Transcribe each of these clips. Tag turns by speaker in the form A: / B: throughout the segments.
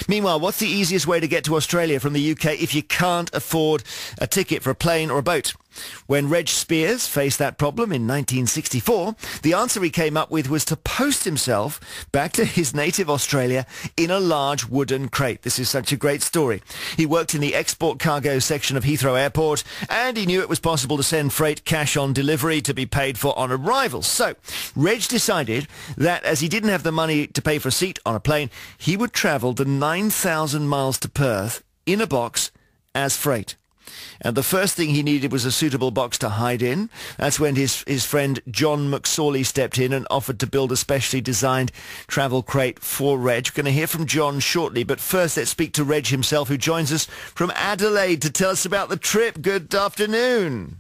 A: Meanwhile, what's the easiest way to get to Australia from the UK if you can't afford a ticket for a plane or a boat? When Reg Spiers faced that problem in 1964, the answer he came up with was to post himself back to his native Australia in a large wooden crate. This is such a great story. He worked in the export cargo section of Heathrow Airport, and he knew it was possible to send freight cash on delivery to be paid for on arrival. So Reg decided that as he didn't have the money to pay for a seat on a plane, he would travel the 9,000 miles to Perth in a box as freight. And the first thing he needed was a suitable box to hide in. That's when his friend John McSorley stepped in and offered to build a specially designed travel crate for Reg. We're going to hear from John shortly, but first let's speak to Reg himself, who joins us from Adelaide to tell us about the trip. Good afternoon.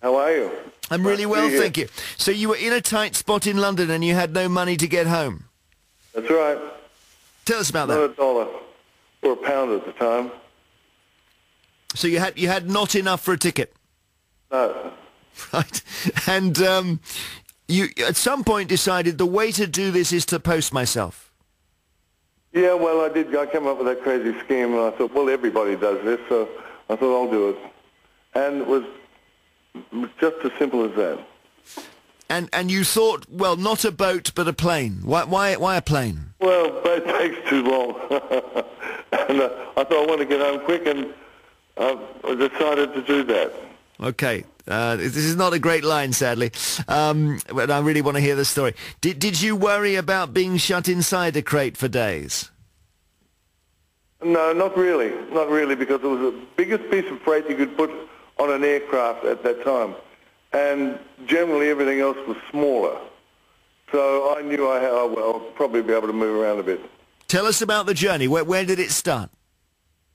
B: How are you?
A: I'm really well, thank you. So you were in a tight spot in London and you had no money to get home?
B: That's right.
A: Tell us about that.
B: Not $1 or £1 at the time.
A: So you had not enough for a ticket?
B: No.
A: Right. And you at some point decided the way to do this is to post myself.
B: Yeah, well, I did. I came up with that crazy scheme, and I thought, well, everybody does this, so I thought I'll do it. And it was just as simple as that.
A: And you thought, well, not a boat, but a plane. Why a plane?
B: Well, boat takes too long. And I thought I want to get home quick, and I decided to do that.
A: Okay. This is not a great line, sadly, but I really want to hear the story. Did you worry about being shut inside a crate for days?
B: No, not really. Not really, because it was the biggest piece of freight you could put on an aircraft at that time. And generally everything else was smaller. So I knew I'd probably be able to move around a bit. Tell
A: us about the journey. Where did it start?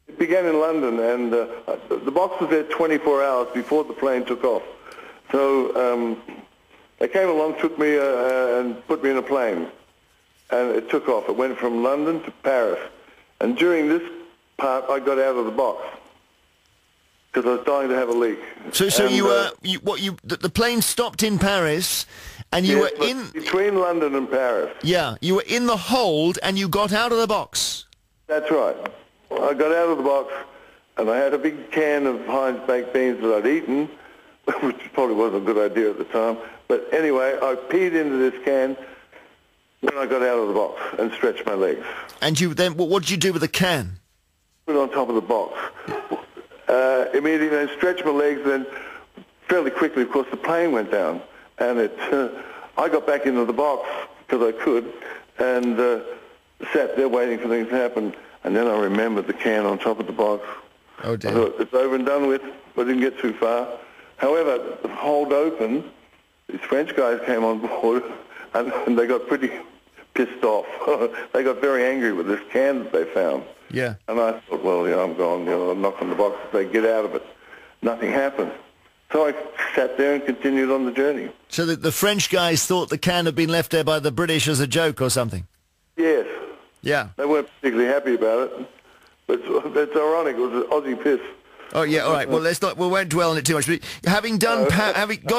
B: It began in London, and the box was there 24 hours before the plane took off. So they came along, took me and put me in a plane, and it took off. It went from London to Paris. And during this part, I got out of the box because I was dying to have a leak.
A: So the plane stopped in Paris, and you were in
B: between London and Paris.
A: Yeah, you were in the hold, and you got out of the box.
B: That's right. I got out of the box, and I had a big can of Heinz baked beans that I'd eaten, which probably wasn't a good idea at the time. But anyway, I peed into this can when I got out of the box and stretched my legs.
A: And you then, what did you do with the can?
B: Put it on top of the box. Immediately, I stretched my legs, then fairly quickly, of course, the plane went down. And I got back into the box, because I could, and sat there waiting for things to happen. And then I remembered the can on top of the box.
A: Oh, dear.
B: I thought, it's over and done with. I didn't get too far. However, the hold open, these French guys came on board, and they got pretty pissed off. They got very angry with this can that they found.
A: Yeah.
B: And I thought, well, I'm gone. I'll knock on the box. They get out of it. Nothing happened. So I sat there and continued on the journey. So
A: the French guys thought the can had been left there by the British as a joke or something?
B: Yes.
A: Yeah.
B: They weren't particularly happy about it. But it's ironic. It was an Aussie piss.
A: Oh, yeah, all right. Well, we won't dwell on it too much. But having gone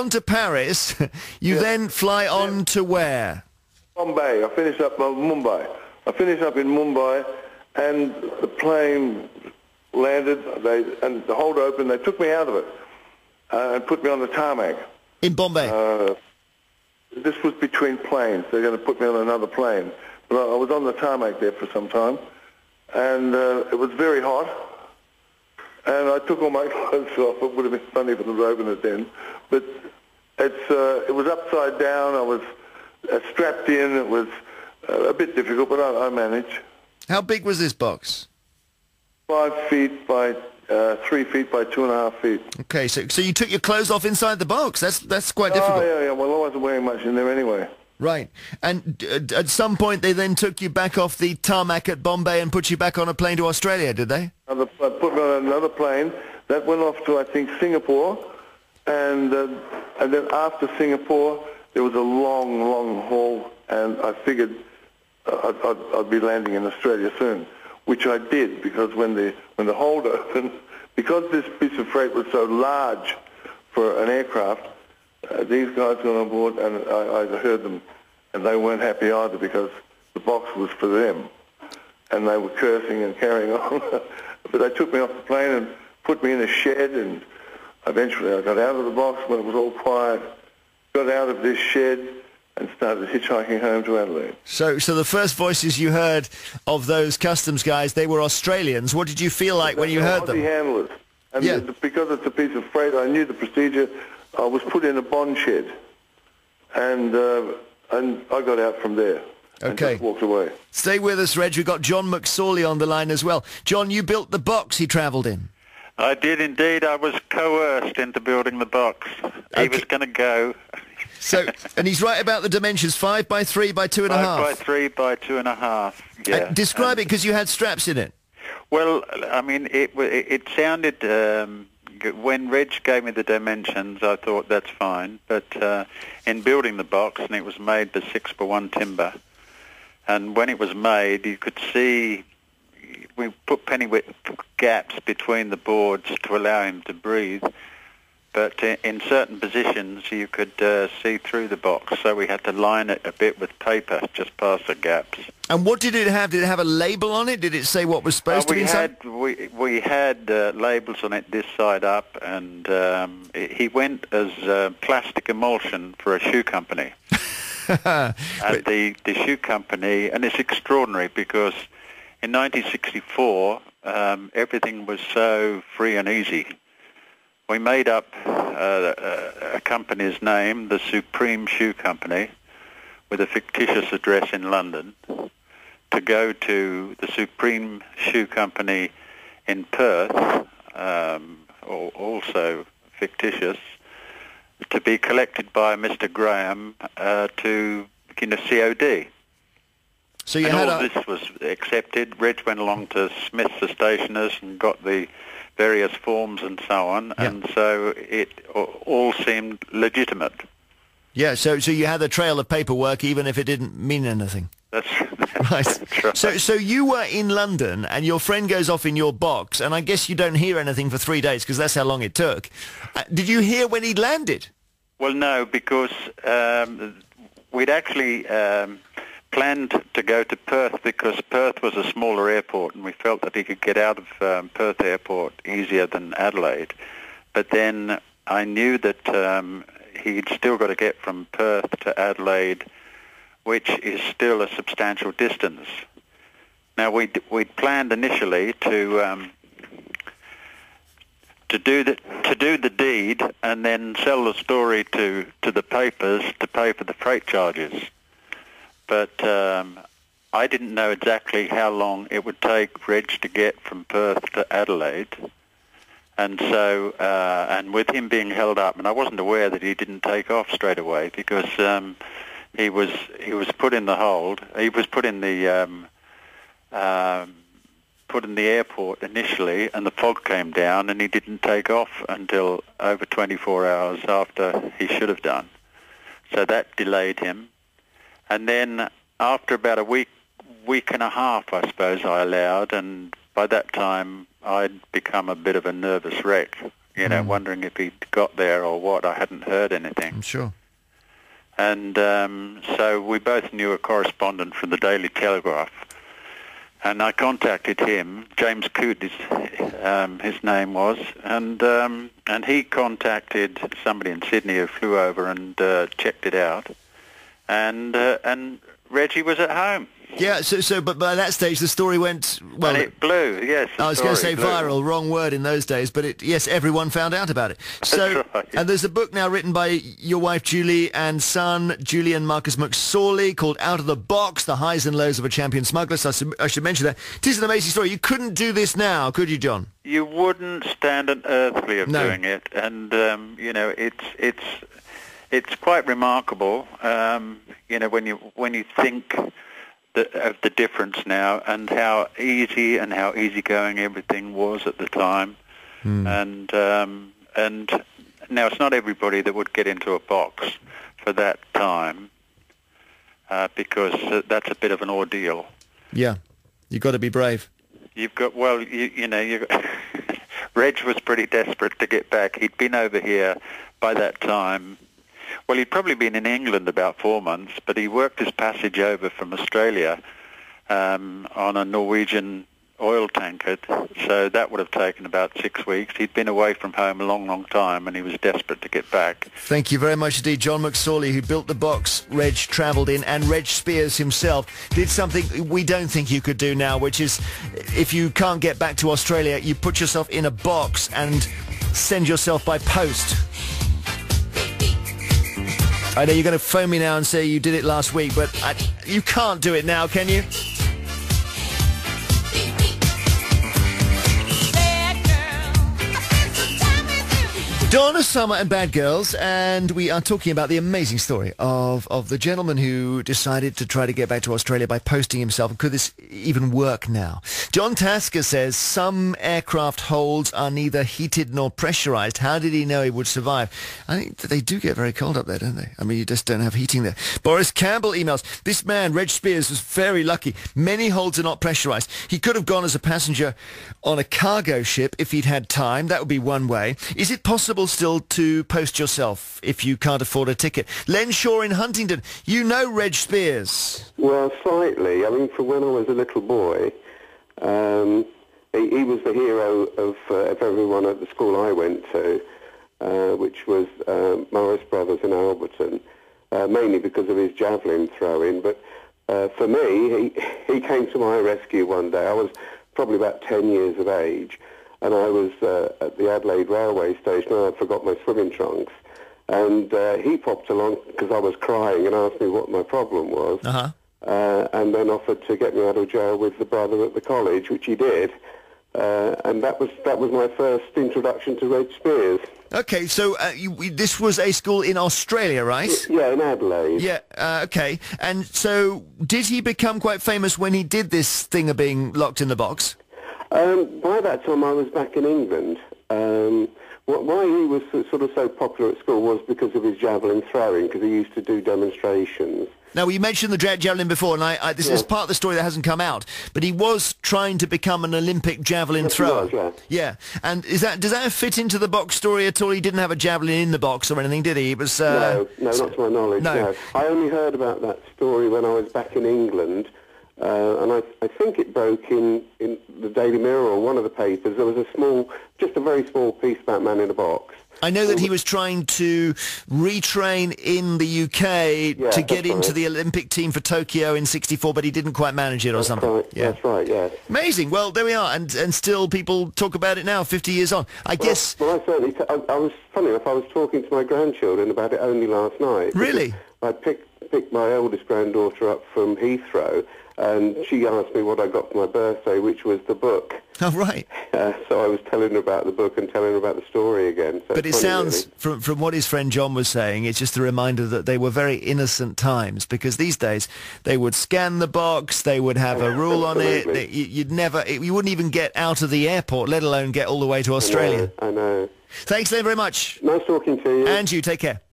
A: to Paris, you then fly on to where?
B: Bombay. I finished up Mumbai. I finished up in Mumbai, and the plane landed, and the hold opened. They took me out of it and put me on the tarmac.
A: In Bombay?
B: This was between planes. They're going to put me on another plane. But I was on the tarmac there for some time, and it was very hot, and I took all my clothes off. It would have been funny if it was open it then, but it was upside down. I was strapped in. It was a bit difficult, but I managed.
A: How big was this box?
B: 5 feet by 3 feet by 2.5 feet.
A: Okay, so you took your clothes off inside the box. That's quite difficult.
B: Oh, yeah. Well, I wasn't wearing much in there anyway.
A: Right. And at some point they then took you back off the tarmac at Bombay and put you back on a plane to Australia, did they?
B: Put me on another plane. That went off to, I think, Singapore. And then after Singapore, there was a long, long haul, and I figured I'd be landing in Australia soon, which I did, because when the hold opened, because this piece of freight was so large for an aircraft, these guys got on board, and I heard them, and they weren't happy either, because the box was for them. and they were cursing and carrying on. But they took me off the plane and put me in a shed, and eventually I got out of the box when it was all quiet, got out of this shed and started hitchhiking home to Adelaide.
A: So the first voices you heard of those customs guys, they were Australians. What did you feel like when you heard them?
B: Aussie handlers. And because it's a piece of freight, I knew the procedure. I was put in a bond shed, and I got out from there.
A: Okay.
B: And just walked away.
A: Stay with us, Reg. We've got John McSorley on the line as well. John, you built the box he travelled in.
C: I did indeed. I was coerced into building the box. He was going to go.
A: So, and he's right about the dimensions, 5 by 3 by 2.5.
C: 5 by 3 by 2.5. Yeah.
A: Describe it, because you had straps in it.
C: Well, I mean, it sounded. When Reg gave me the dimensions, I thought that's fine. But in building the box, and it was made for 6x1 timber, and when it was made, you could see we put penny-width gaps between the boards to allow him to breathe. But in certain positions, you could see through the box, so we had to line it a bit with paper just past the gaps.
A: And what did it have? Did it have a label on it? Did it say what was supposed to be inside?
C: We had labels on it this side up, and he went as plastic emulsion for a shoe company. And the shoe company, and it's extraordinary because in 1964, everything was so free and easy. We made up a company's name, the Supreme Shoe Company, with a fictitious address in London, to go to the Supreme Shoe Company in Perth, also fictitious, to be collected by Mr. Graham to begin a COD.
A: So you
C: and
A: had
C: all this was accepted. Reg went along to Smith's, the stationers, and got the various forms and so on, and so it all seemed legitimate.
A: Yeah, so you had a trail of paperwork even if it didn't mean anything.
C: That's
A: right.
C: That's right.
A: So you were in London and your friend goes off in your box, and I guess you don't hear anything for 3 days because that's how long it took. Did you hear when he'd landed?
C: Well, no, because we'd actually planned to go to Perth because Perth was a smaller airport, and we felt that he could get out of Perth Airport easier than Adelaide. But then I knew that he'd still got to get from Perth to Adelaide, which is still a substantial distance. Now, we'd planned initially to do the deed and then sell the story to the papers to pay for the freight charges. But I didn't know exactly how long it would take Reg to get from Perth to Adelaide. And so, and with him being held up, and I wasn't aware that he didn't take off straight away because he was put in the hold. He was put in the airport initially, and the fog came down, and he didn't take off until over 24 hours after he should have done. So that delayed him. And then after about a week and a half, I suppose, I allowed, and by that time I'd become a bit of a nervous wreck, wondering if he'd got there or what. I hadn't heard anything.
A: I'm sure.
C: And so we both knew a correspondent from the Daily Telegraph, and I contacted him. James Coote, his name was, and he contacted somebody in Sydney who flew over and checked it out. And Reggie was at home.
A: Yeah, but by that stage the story went, well...
C: And it blew, yes.
A: I was going to say viral, wrong word in those days, but yes, everyone found out about it. So,
C: that's right.
A: And there's a book now written by your wife Julie and son Julian Marcus McSorley called Out of the Box, The Highs and Lows of a Champion Smuggler. So I should mention that. It is an amazing story. You couldn't do this now, could you, John?
C: You wouldn't stand an earthly of doing it. And, it's quite remarkable, when you think of the difference now and how easy and how easygoing everything was at the time. And now it's not everybody that would get into a box for that time because that's a bit of an ordeal.
A: Yeah, you've got to be brave.
C: You've got, Reg was pretty desperate to get back. He'd been over here by that time. Well, he'd probably been in England about 4 months, but he worked his passage over from Australia on a Norwegian oil tanker, so that would have taken about 6 weeks. He'd been away from home a long, long time, and he was desperate to get back.
A: Thank you very much indeed. John McSorley, who built the box Reg travelled in, and Reg Spiers himself did something we don't think you could do now, which is, if you can't get back to Australia, you put yourself in a box and send yourself by post. I know you're going to phone me now and say you did it last week, but you can't do it now, can you? Donna Summer and Bad Girls, and we are talking about the amazing story of the gentleman who decided to try to get back to Australia by posting himself. And could this even work now? John Tasker says some aircraft holds are neither heated nor pressurized. How did he know he would survive? I think they do get very cold up there, don't they? I mean, you just don't have heating there. Boris Campbell emails, this man, Reg Spiers, was very lucky. Many holds are not pressurized. He could have gone as a passenger on a cargo ship if he'd had time. That would be one way. Is it possible still to post yourself if you can't afford a ticket? Len Shaw in Huntingdon, you know Reg Spiers.
D: Well, slightly. I mean, from when I was a little boy, he was the hero of everyone at the school I went to, which was Morris Brothers in Alberton, mainly because of his javelin throwing. But for me, he came to my rescue one day. I was probably about 10 years of age, and I was at the Adelaide railway station, and I forgot my swimming trunks. And he popped along because I was crying and asked me what my problem was. And then offered to get me out of jail with the brother at the college, which he did. And that was my first introduction to Reg Spiers.
A: Okay, so this was a school in Australia, right?
D: Yeah, in Adelaide.
A: Yeah, okay. And so did he become quite famous when he did this thing of being locked in the box?
D: By that time, I was back in England. Why he was sort of so popular at school was because of his javelin throwing, because he used to do demonstrations.
A: Now, you mentioned the javelin before, and this is part of the story that hasn't come out, but he was trying to become an Olympic javelin thrower.
D: He was,
A: yeah. And does that fit into the box story at all? He didn't have a javelin in the box or anything, did he? It was
D: no, not to my knowledge. No. I only heard about that story when I was back in England, and I think it broke in the Daily Mirror or one of the papers. There was just a very small piece about man in a box.
A: I know that he was trying to retrain in the UK to get into the Olympic team for Tokyo in '64, but he didn't quite manage it or something.
D: Right.
A: Yeah.
D: That's right, yes.
A: Amazing. Well, there we are, and still people talk about it now, 50 years on. I guess...
D: Well, I certainly... I was, funny enough, I was talking to my grandchildren about it only last night.
A: Really?
D: I picked my eldest granddaughter up from Heathrow, and she asked me what I got for my birthday, which was the book.
A: Oh, right.
D: So I was telling her about the book and telling her about the story again. So
A: but it sounds, really, from what his friend John was saying, it's just a reminder that they were very innocent times, because these days they would scan the box, they would have a rule on it, you wouldn't even get out of the airport, let alone get all the way to Australia.
D: I know.
A: Thanks then very much.
D: Nice talking to you.
A: And you, take care.